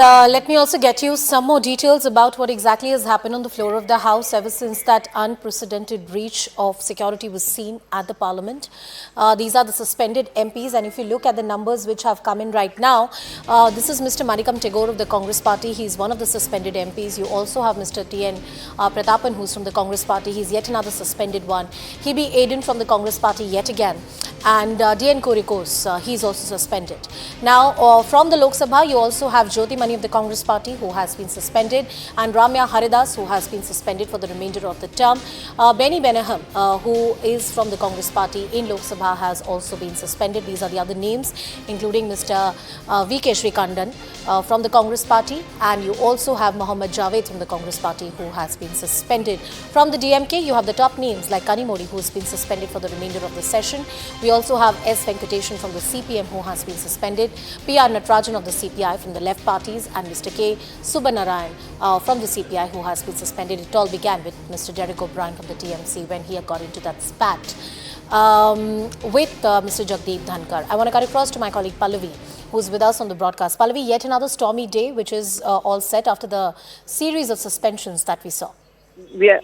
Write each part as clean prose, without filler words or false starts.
Let me also get you some more details about what exactly has happened on the floor of the House ever since that unprecedented breach of security was seen at the Parliament. These are the suspended MPs, and if you look at the numbers which have come in right now, this is Mr. Manikam Tagore of the Congress Party. He is one of the suspended MPs. You also have Mr. T.N. Pratapan, who's from the Congress Party. He's yet another suspended one. H.B. Aiden from the Congress Party yet again. And D.N. Kurikos, he's also suspended. Now, from the Lok Sabha, you also have Jyoti Mani of the Congress Party, who has been suspended, and Ramya Haridas, who has been suspended for the remainder of the term. Benny Benaham, who is from the Congress Party in Lok Sabha, has also been suspended. These are the other names, including Mr. V.K. Srikandan from the Congress Party, and you also have Mohammad Javed from the Congress Party, who has been suspended. From the DMK, you have the top names like Kanimodi, who has been suspended for the remainder of the session. We also have S. Venkatesan from the CPM, who has been suspended, P.R. Natarajan of the CPI from the left parties, and Mr. K. Subbanarayan from the CPI, who has been suspended. It all began with Mr. Derek O'Brien from the TMC when he had got into that spat with Mr. Jagdeep Dhankar. I want to cut across to my colleague Pallavi, who's with us on the broadcast. Pallavi, yet another stormy day, which is all set after the series of suspensions that we saw. Well,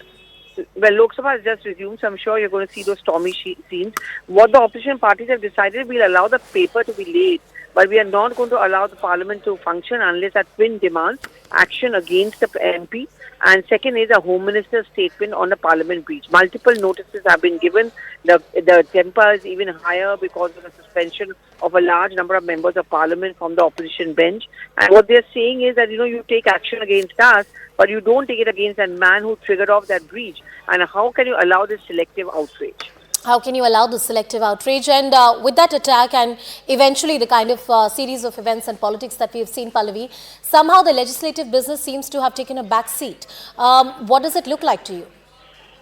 Lok Sabha has just resumed, so I'm sure you're going to see those stormy scenes. What the opposition parties have decided, we'll allow the paper to be laid, but we are not going to allow the parliament to function unless our twin demands action against the MP. And second is a Home Minister's statement on the parliament breach. Multiple notices have been given. The temper is even higher because of the suspension of a large number of members of parliament from the opposition bench. And what they're saying is that, you take action against us, but you don't take it against that man who triggered off that breach. And how can you allow this selective outrage? How can you allow the selective outrage? And with that attack and eventually the kind of series of events and politics that we have seen, Pallavi, somehow the legislative business seems to have taken a back seat. What does it look like to you?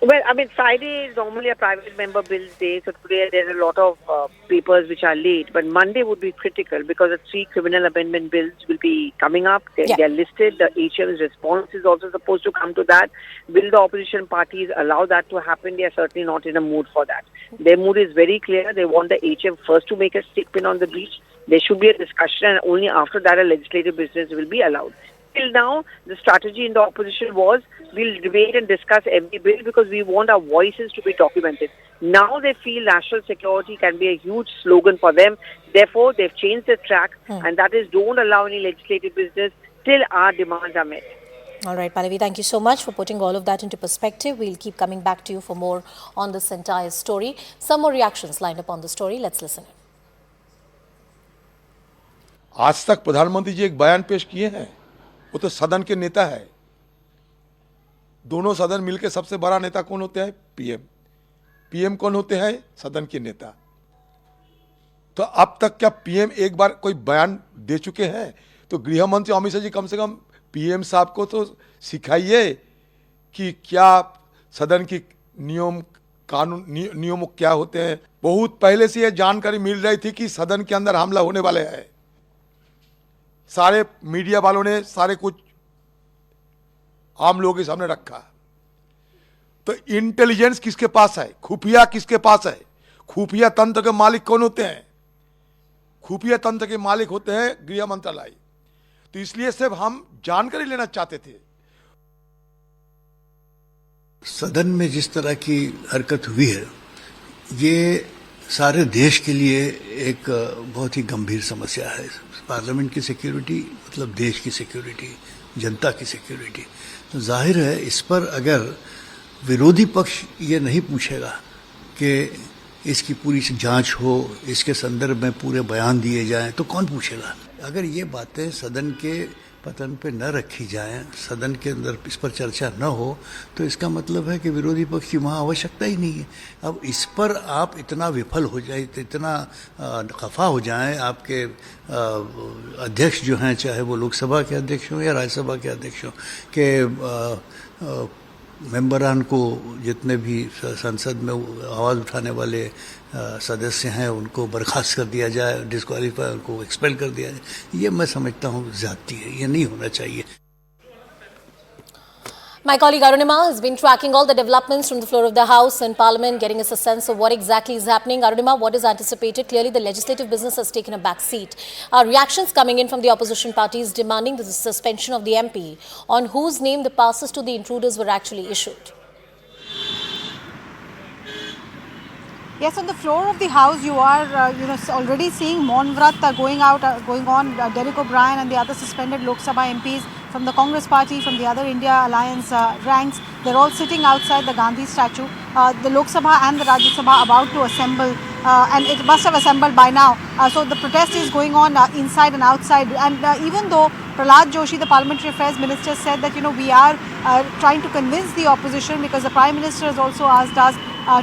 Well, Friday is normally a private member bills day, so today there are a lot of papers which are late. But Monday would be critical because the 3 criminal amendment bills will be coming up. They are listed. The HM's response is also supposed to come to that. Will the opposition parties allow that to happen? They are certainly not in a mood for that. Their mood is very clear. They want the HM first to make a statement on the breach. There should be a discussion, and only after that a legislative business will be allowed. Till now, the strategy in the opposition was we'll debate and discuss every bill because we want our voices to be documented. Now they feel national security can be a huge slogan for them. Therefore, they've changed the track, and that is don't allow any legislative business till our demands are met. All right, Pallavi, thank you so much for putting all of that into perspective. We'll keep coming back to you for more on this entire story. Some more reactions lined up on the story. Let's listen. आज तक प्रधानमंत्री जी एक बयान पेश किए हैं, वो तो सदन के नेता है। दोनों सदन मिलकर सबसे बड़ा नेता कौन होते हैं? पीएम। पीएम कौन होते हैं? सदन के नेता। तो अब तक क्या पीएम एक बार कोई बयान दे चुके हैं? तो गृह मंत्री अमित शाह जी कम से कम पीएम साहब को तो सिखाइए कि क्या सदन की नियम क्या होते हैं। बहुत पहले से यह जानकारी मिल रही थी कि सदन के अंदर हमला होने वाले हैं। सारे मीडिया वालों ने सारे कुछ आम लोगों के सामने रखा। तो इंटेलिजेंस किसके पास है? खुफिया किसके पास है? खुफिया तंत्र के मालिक कौन होते हैं? खुफिया तंत्र के मालिक होते हैं गृह मंत्रालय। तो इसलिए सिर्फ हम जानकारी लेना चाहते थे। सदन में जिस तरह की हरकत हुई है, ये सारे देश के लिए एक बहुत ही गंभीर समस्या है। पार्लियामेंट की सिक्योरिटी मतलब देश की सिक्योरिटी, जनता की सिक्योरिटी। तो जाहिर है इस पर अगर विरोधी पक्ष ये नहीं पूछेगा कि इसकी पूरी जांच हो, इसके संदर्भ में पूरे बयान दिए जाएं, तो कौन पूछेगा? अगर ये बातें सदन के पतन पे न रखी जाएं, सदन के अंदर इस पर चर्चा न हो, तो इसका मतलब है कि विरोधी पक्ष की वहाँ आवश्यकता ही नहीं है। अब इस पर आप इतना विफल हो जाए, इतना खफा हो जाएं, आपके अध्यक्ष जो हैं, चाहे वो लोकसभा के अध्यक्ष हों या राज्यसभा के अध्यक्ष हों, कि मेंबरान को जितने भी संसद में आवाज़ उठाने वाले सदस्य हैं उनको बर्खास्त कर दिया जाए, डिस्क्वालीफाई, उनको एक्सपेल कर दिया जाए। ये मैं समझता हूँ ज़्यादती है, ये नहीं होना चाहिए। My colleague Arunima has been tracking all the developments from the floor of the House and Parliament, getting us a sense of what exactly is happening. Arunima, what is anticipated? Clearly, the legislative business has taken a back seat. Reactions coming in from the opposition parties demanding the suspension of the MP, on whose name the passes to the intruders were actually issued. Yes, on the floor of the House, you are, already seeing Maun Vrat going on. Derek O'Brien and the other suspended Lok Sabha MPs from the Congress Party, from the other India Alliance ranks, they're all sitting outside the Gandhi statue. The Lok Sabha and the Rajya Sabha about to assemble, and it must have assembled by now. So the protest is going on inside and outside. And even though Prahlad Joshi, the Parliamentary Affairs Minister, said that, we are trying to convince the opposition, because the Prime Minister has also asked us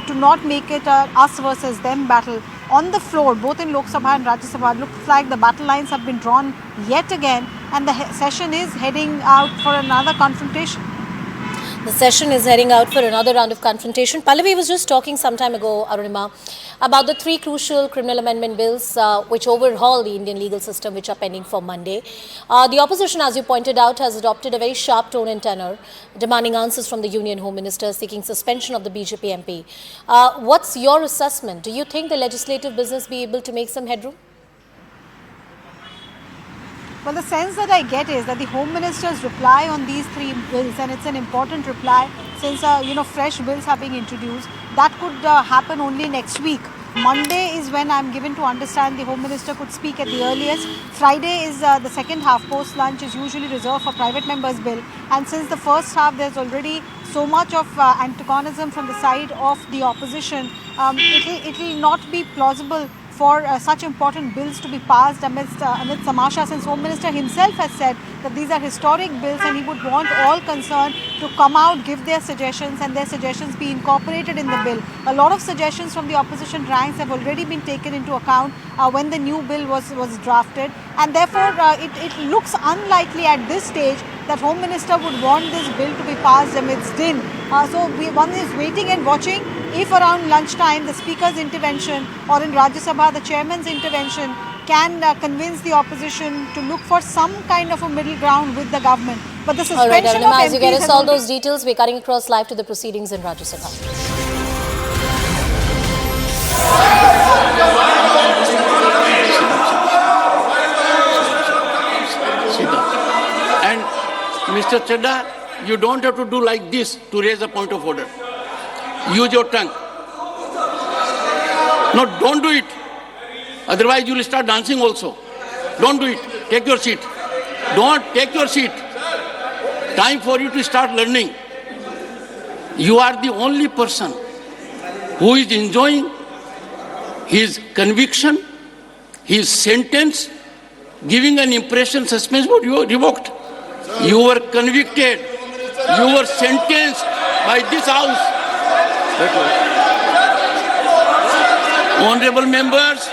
to not make it us versus them battle. On the floor, both in Lok Sabha and Rajya Sabha, it looks like the battle lines have been drawn yet again, and the session is heading out for another confrontation. The session is heading out for another round of confrontation. Pallavi was just talking some time ago, Arunima, about the three crucial criminal amendment bills which overhaul the Indian legal system, which are pending for Monday. The opposition, as you pointed out, has adopted a very sharp tone and tenor, demanding answers from the Union Home Minister, seeking suspension of the BJP MP. What's your assessment? Do you think the legislative business be able to make some headroom? Well, the sense that I get is that the Home Minister's reply on these three bills, and it's an important reply since, fresh bills are being introduced, that could happen only next week. Monday is when I'm given to understand the Home Minister could speak at the earliest. Friday is the second half. Post-lunch is usually reserved for private members' bill. And since the first half, there's already so much of antagonism from the side of the opposition, it will not be plausible for such important bills to be passed amidst tamasha, since Home Minister himself has said that these are historic bills and he would want all concerned to come out, give their suggestions, and their suggestions be incorporated in the bill. A lot of suggestions from the opposition ranks have already been taken into account when the new bill was drafted, and therefore it looks unlikely at this stage that Home Minister would want this bill to be passed amidst din. So one is waiting and watching if around lunchtime the Speaker's intervention, or in Rajya Sabha the Chairman's intervention, can convince the opposition to look for some kind of a middle ground with the government. But the suspension all right, Arunima, of as you get us all those details, we're cutting across live to the proceedings in Rajya Sabha. And Mr. Chadda, you don't have to do like this to raise a point of order. Use your tongue. No, don't do it. Otherwise, you will start dancing also. Don't do it. Take your seat. Don't take your seat. Time for you to start learning. You are the only person who is enjoying his conviction, his sentence, giving an impression suspense was revoked. You were convicted. You were sentenced by this house. Honorable members,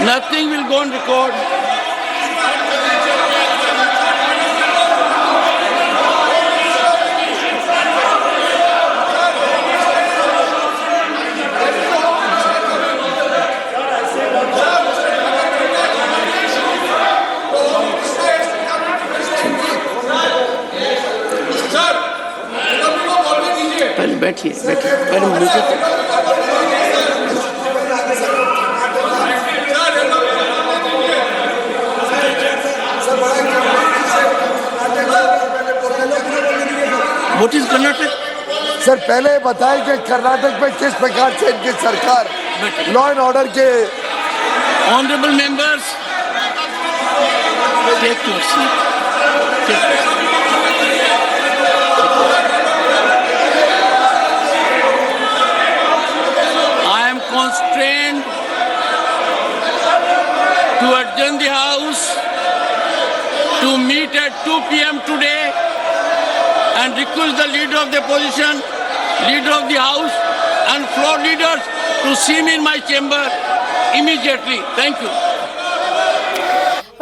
nothing will go on record. पहले बैठिए पहले मुझे What is Karnataka? Sir पहले बताएं कि कर्नाटक में किस प्रकार से इनकी सरकार लॉ एंड ऑर्डर के Honorable members, take your seat. I am constrained to adjourn the House to meet at 2 p.m. today and request the leader of the opposition, leader of the House and floor leaders to see me in my chamber immediately. Thank you.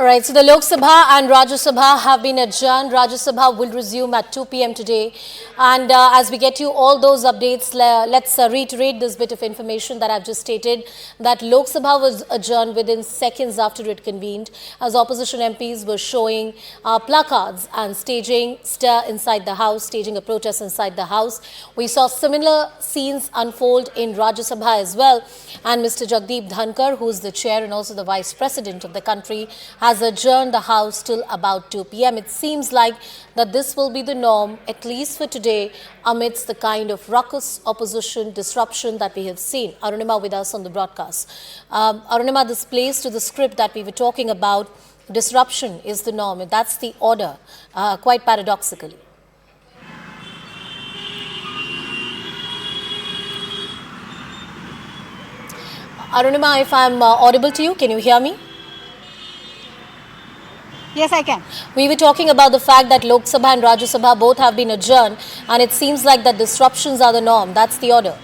All right, so the Lok Sabha and Rajya Sabha have been adjourned. Rajya Sabha will resume at 2 p.m. today. And as we get you all those updates, let's reiterate this bit of information that I've just stated, that Lok Sabha was adjourned within seconds after it convened, as opposition MPs were showing placards and staging stir inside the House, staging a protest inside the House. We saw similar scenes unfold in Rajya Sabha as well. And Mr. Jagdeep Dhankar, who is the chair and also the vice president of the country, has adjourned the House till about 2 p.m. It seems like that this will be the norm, at least for today, amidst the kind of raucous opposition disruption that we have seen. Arunima with us on the broadcast. Arunima, this plays to the script that we were talking about. Disruption is the norm, and that's the order, quite paradoxically. Arunima, if I'm audible to you, can you hear me? Yes, I can. We were talking about the fact that Lok Sabha and Rajya Sabha both have been adjourned, and it seems like that disruptions are the norm. That's the order.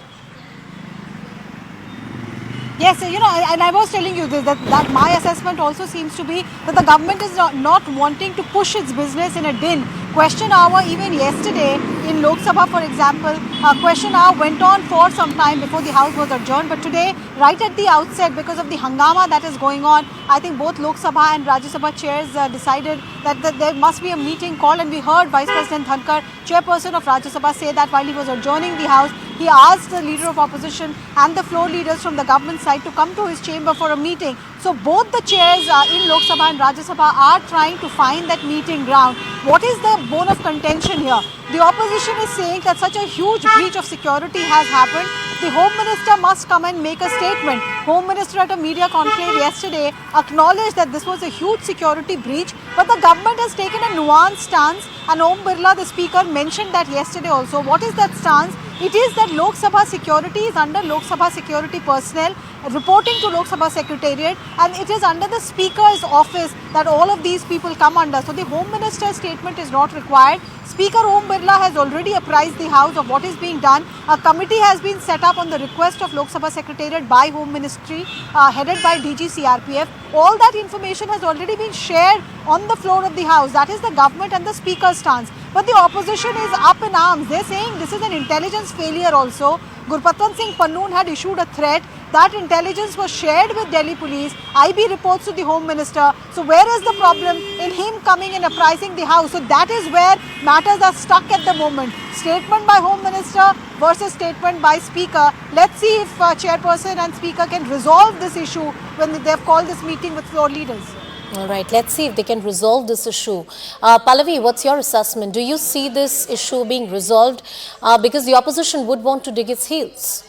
Yes, you know, and I was telling you this, that my assessment also seems to be that the government is not wanting to push its business in a din. Question hour even yesterday in Lok Sabha, for example, question hour went on for some time before the House was adjourned. But today, right at the outset, because of the hangama that is going on, I think both Lok Sabha and Rajya Sabha chairs decided that there must be a meeting called. And we heard Vice President Dhankar, chairperson of Rajya Sabha, say that while he was adjourning the House, he asked the leader of opposition and the floor leaders from the government side to come to his chamber for a meeting. So both the chairs in Lok Sabha and Rajya Sabha are trying to find that meeting ground. What is the bone of contention here? The opposition is saying that such a huge breach of security has happened. The Home Minister must come and make a statement. Home Minister at a media conclave yesterday acknowledged that this was a huge security breach, but the government has taken a nuanced stance, and Om Birla, the speaker, mentioned that yesterday also. What is that stance? It is that Lok Sabha security is under Lok Sabha security personnel reporting to Lok Sabha Secretariat, and it is under the Speaker's office that all of these people come under. So the Home Minister's statement is not required. Speaker Om Birla has already apprised the House of what is being done. A committee has been set up on the request of Lok Sabha Secretariat by Home Ministry, headed by DG CRPF. All that information has already been shared on the floor of the House. That is the government and the Speaker's stance. But the opposition is up in arms. They're saying this is an intelligence failure also. Gurpatwant Singh Pannoon had issued a threat. That intelligence was shared with Delhi police. IB reports to the Home Minister. So where is the problem in him coming and apprising the House? So that is where matters are stuck at the moment. Statement by Home Minister versus statement by Speaker. Let's see if Chairperson and Speaker can resolve this issue when they have called this meeting with floor leaders. All right, let's see if they can resolve this issue. Pallavi, what's your assessment? Do you see this issue being resolved? Because the opposition would want to dig its heels.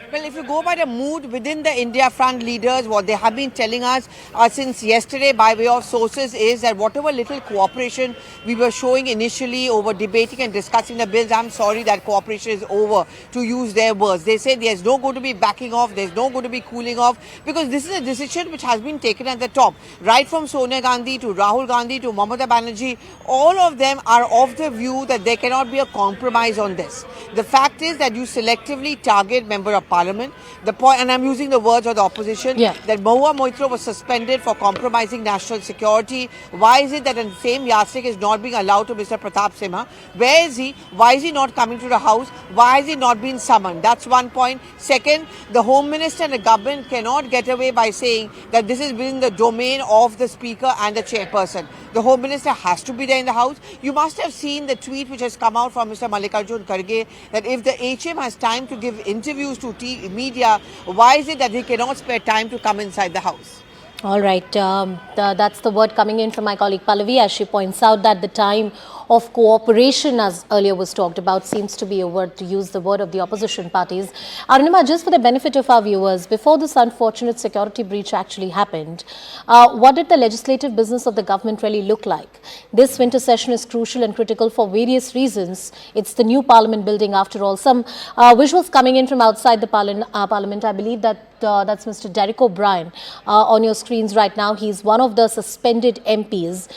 Well, if you go by the mood within the India Front leaders, what they have been telling us since yesterday by way of sources is that whatever little cooperation we were showing initially over debating and discussing the bills, I'm sorry, that cooperation is over, to use their words. They say there's no going to be backing off, there's no going to be cooling off, because this is a decision which has been taken at the top. Right from Sonia Gandhi to Rahul Gandhi to Mamata Banerjee, all of them are of the view that there cannot be a compromise on this. The fact is that you selectively target member of Parliament. The point, and I'm using the words of the opposition, that Mahua Moitra was suspended for compromising national security. Why is it that the same yardstick is not being allowed to Mr. Pratap Simha? Where is he? Why is he not coming to the House? Why has he not been summoned? That's one point. Second, the Home Minister and the government cannot get away by saying that this is within the domain of the Speaker and the Chairperson. The Home Minister has to be there in the House. You must have seen the tweet which has come out from Mr. Mallikarjun Kharge that if the HM has time to give interviews to media, why is it that he cannot spare time to come inside the House? All right, that's the word coming in from my colleague Pallavi, as she points out that the time of cooperation, as earlier was talked about, seems to be a word, to use the word of the opposition parties. Arunima, just for the benefit of our viewers, before this unfortunate security breach actually happened, what did the legislative business of the government really look like? This winter session is crucial and critical for various reasons. It's the new parliament building after all. Some visuals coming in from outside the parliament. I believe that that's Mr. Derek O'Brien on your screens right now. He's one of the suspended MPs.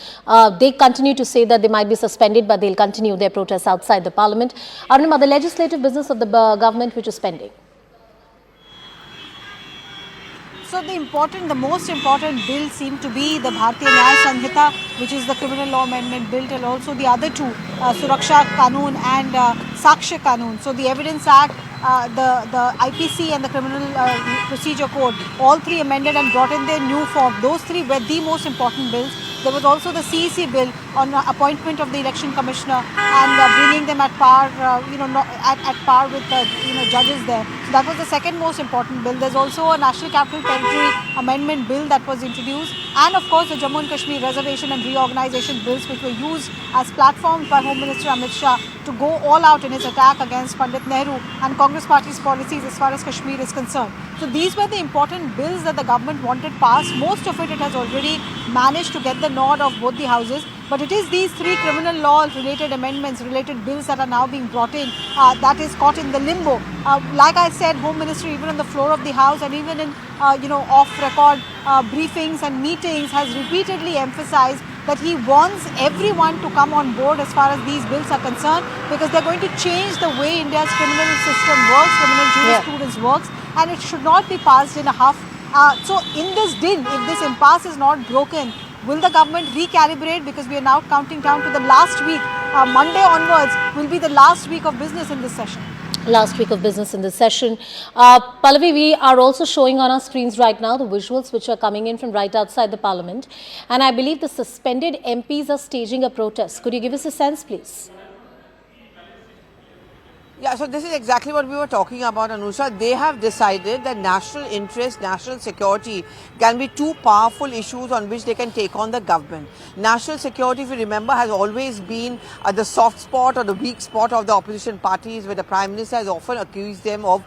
They continue to say that they might be suspended, but they'll continue their protests outside the parliament. Arunima, the legislative business of the government which is pending. So the most important bills seem to be the Bharatiya Nyaya Sanhita, which is the criminal law amendment bill, and also the other two, Suraksha Kanun and Sakshya Kanun. So the Evidence Act, the IPC and the Criminal Procedure Code, all three amended and brought in their new form. Those three were the most important bills. There was also the CEC bill on appointment of the election commissioner and bringing them at par, at par with the judges there. So that was the second most important bill. There's also a National Capital Territory Amendment Bill that was introduced, and of course the Jammu and Kashmir Reservation and Reorganization Bills, which were used as platforms by Home Minister Amit Shah to go all out in his attack against Pandit Nehru and Congress Party's policies as far as Kashmir is concerned. So these were the important bills that the government wanted passed. Most of it has already managed to get the nod of both the houses. But it is these three criminal law related amendments, related bills that are now being brought in that is caught in the limbo. Like I said, Home Ministry, even on the floor of the House and even in off-record briefings and meetings, has repeatedly emphasized that he wants everyone to come on board as far as these bills are concerned, because they're going to change the way India's criminal system works, criminal jurisprudence works, and it should not be passed in a huff. So in this din, if this impasse is not broken, will the government recalibrate? Because we are now counting down to the last week. Monday onwards will be the last week of business in this session. Last week of business in this session. Pallavi, we are also showing on our screens right now the visuals which are coming in from right outside the Parliament. And I believe the suspended MPs are staging a protest. Could you give us a sense, please? Yeah, so this is exactly what we were talking about, Anusha. They have decided that national interest, national security can be two powerful issues on which they can take on the government. National security, if you remember, has always been the soft spot or the weak spot of the opposition parties, where the Prime Minister has often accused them of,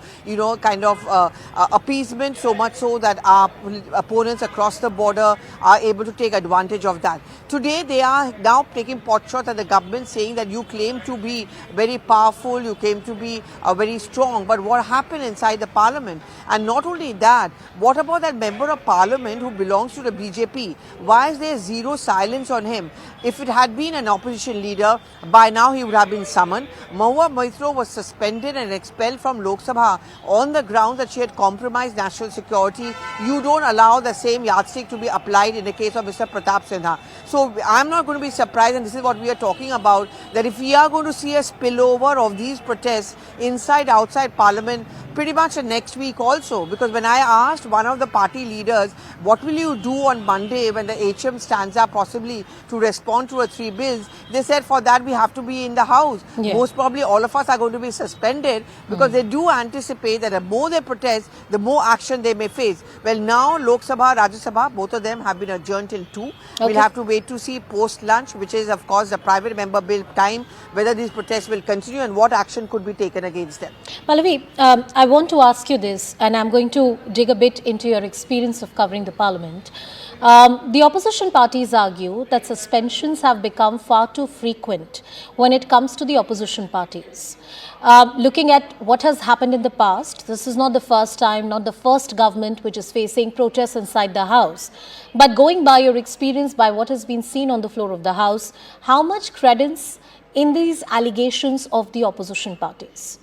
appeasement, so much so that our opponents across the border are able to take advantage of that. Today, they are now taking pot shots at the government, saying that you claim to be very powerful, you claim to be very strong, but what happened inside the Parliament? And not only that, what about that member of Parliament who belongs to the BJP? Why is there zero silence on him? If it had been an opposition leader, by now he would have been summoned. Mahua Moitra was suspended and expelled from Lok Sabha on the ground that she had compromised national security. You don't allow the same yardstick to be applied in the case of Mr. Pratap Sinha. So I'm not going to be surprised, and this is what we are talking about, that if we are going to see a spillover of these protests inside, outside Parliament, pretty much next week also, because when I asked one of the party leaders, what will you do on Monday when the HM stands up possibly to respond to 3 bills, they said for that we have to be in the House. Yeah. Most probably all of us are going to be suspended, because they do anticipate that the more they protest, the more action they may face. Well, now Lok Sabha, Rajya Sabha, both of them have been adjourned till 2. Okay. We'll have to wait to see post-lunch, which is of course the private member bill time, whether these protests will continue and what action could be taken against them. Pallavi, I want to ask you this, and I'm going to dig a bit into your experience of covering the Parliament. The opposition parties argue that suspensions have become far too frequent when it comes to the opposition parties. Looking at what has happened in the past, this is not the first time, not the first government which is facing protests inside the House. But going by your experience, by what has been seen on the floor of the House, how much credence in these allegations of the opposition parties?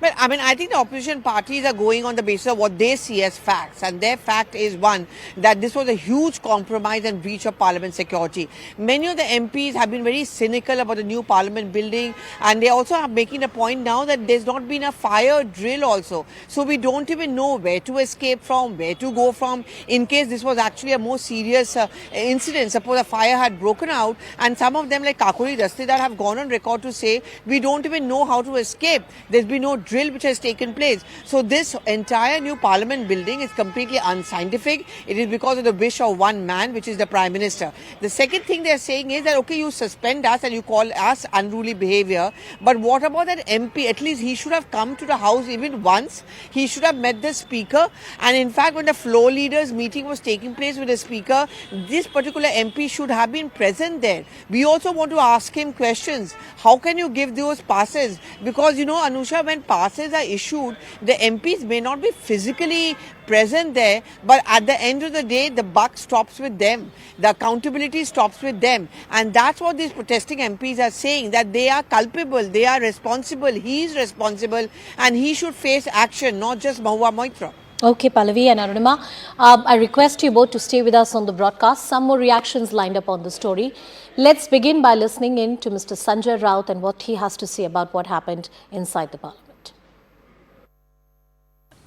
Well, I mean, I think the opposition parties are going on the basis of what they see as facts. And their fact is, one, that this was a huge compromise and breach of Parliament security. Many of the MPs have been very cynical about the new Parliament building. And they also are making a point now that there's not been a fire drill also. So we don't even know where to escape from, where to go from, in case this was actually a more serious incident. Suppose a fire had broken out, and some of them, like Kakuri Dastidar, have gone on record to say, we don't even know how to escape. There's been no drill which has taken place. So this entire new Parliament building is completely unscientific. It is because of the wish of one man, which is the Prime Minister. The second thing they are saying is that, okay, you suspend us and you call us unruly behavior, but what about that MP? At least he should have come to the House even once. He should have met the Speaker. And in fact, when the floor leaders meeting was taking place with the Speaker, this particular MP should have been present there. We also want to ask him questions. How can you give those passes? Because, you know, Anusha, when passes are issued, the MPs may not be physically present there, but at the end of the day, the buck stops with them. The accountability stops with them. And that's what these protesting MPs are saying, that they are culpable, they are responsible, he is responsible, and he should face action, not just Mahua Moitra. Okay, Pallavi and Arunima, I request you both to stay with us on the broadcast. Some more reactions lined up on the story. Let's begin by listening in to Mr. Sanjay Raut and what he has to say about what happened inside the parliament.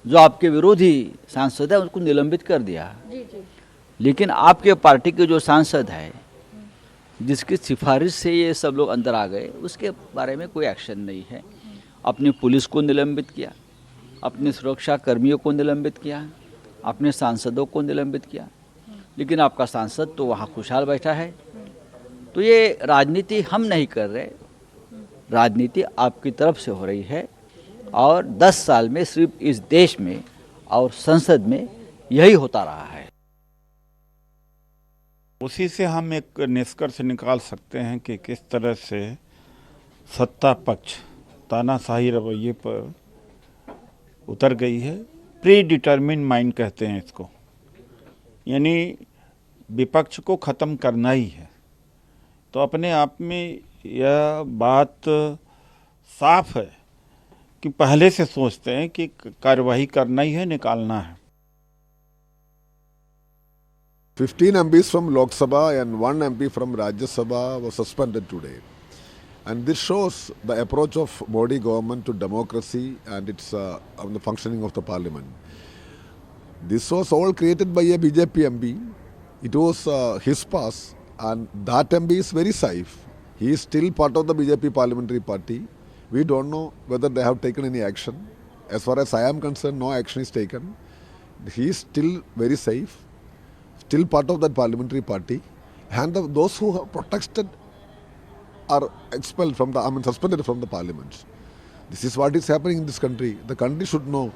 जो आपके विरोधी सांसद है उनको निलंबित कर दिया, लेकिन आपके पार्टी के जो सांसद है जिसकी सिफारिश से ये सब लोग अंदर आ गए, उसके बारे में कोई एक्शन नहीं है। अपनी पुलिस को निलंबित किया, अपने सुरक्षा कर्मियों को निलंबित किया, अपने सांसदों को निलंबित किया, लेकिन आपका सांसद तो वहाँ खुशहाल बैठा है। तो ये राजनीति हम नहीं कर रहे, राजनीति आपकी तरफ से हो रही है और 10 साल में सिर्फ इस देश में और संसद में यही होता रहा है। उसी से हम एक निष्कर्ष निकाल सकते हैं कि किस तरह से सत्ता पक्ष तानाशाही रवैये पर उतर गई है। प्री डिटर्मिन्ड माइंड कहते हैं इसको, यानी विपक्ष को ख़त्म करना ही है। तो अपने आप में यह बात साफ है कि पहले से सोचते हैं कि कार्यवाही करना ही है, निकालना है। 15 MPs from Lok Sabha and 1 MP from Rajya Sabha were suspended today. And this shows the approach of Modi government to democracy and its the functioning of the parliament. This was all created by a BJP MP. It was his pass, and that MP is very safe. He is still part of the BJP parliamentary party. We don't know whether they have taken any action. As far as I am concerned, no action is taken. He is still very safe, still part of that parliamentary party, and those who have protested are expelled from suspended from the parliament. This is what is happening in this country. The country should know